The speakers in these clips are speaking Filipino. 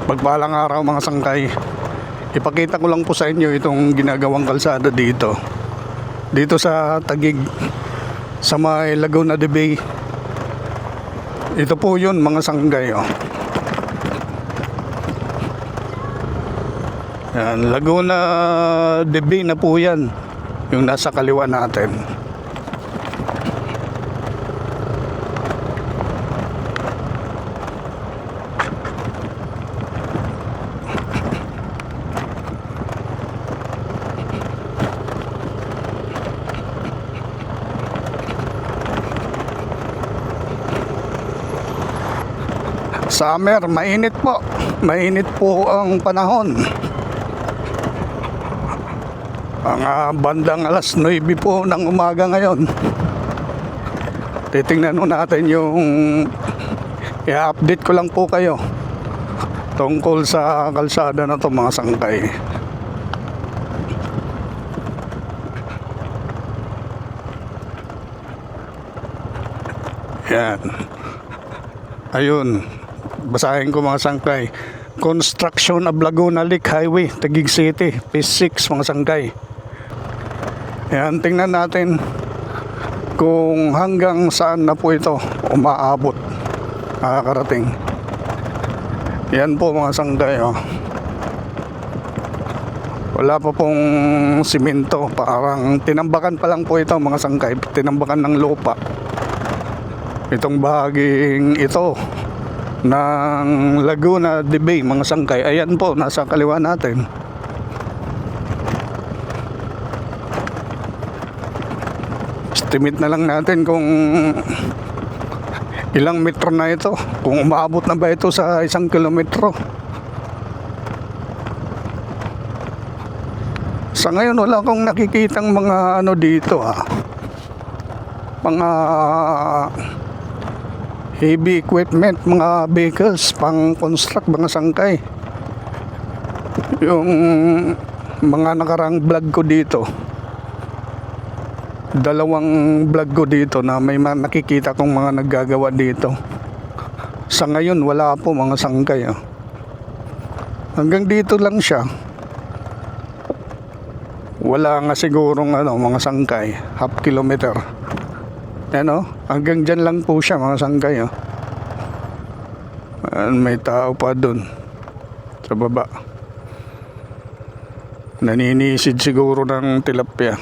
Pagpalang araw mga sangkay. Ipakita ko lang po sa inyo itong ginagawang kalsada dito. Dito sa Taguig, sa may Laguna de Bay. Ito po yun mga sangkay. Oh. Yan, Laguna de Bay na po yan. Yung nasa kaliwa natin. Summer, mainit po. Mainit po ang panahon. Ang bandang alas 9 po ng umaga ngayon. Titingnan natin yung i-update ko lang po kayo tungkol sa kalsada na to mga sangkay. Yan. Ayun. Basahin ko mga sangkay. Construction of Laguna Lake Highway, Taguig City, Phase 6 mga sangkay. Yan, tingnan natin kung hanggang saan na po ito umaabot, nakakarating. Yan po mga sangkay. Oh. Wala pa pong simento, parang tinambakan pa lang po ito mga sangkay. Tinambakan ng lupa itong bahaging ito ng Laguna de Bay mga sangkay. Ayan po, nasa kaliwa natin. Estimate na lang natin kung ilang metro na ito, kung umaabot na ba ito sa 1 kilometro. Sa ngayon wala akong nakikitang mga ano dito mga heavy equipment, mga vehicles pang construct mga sangkay. Yung mga nakarang vlog ko dito, dalawang vlog ko dito na may nakikita kong mga naggagawa dito. Sa ngayon wala po mga sangkay. Hanggang dito lang siya. Wala nga sigurong mga sangkay, half kilometer. Hanggang dyan lang po siya mga sangkay. May tao pa dun sa baba, naninisid siguro ng tilapia.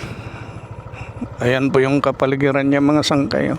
Ayan po yung kapaligiran niya mga sangkay.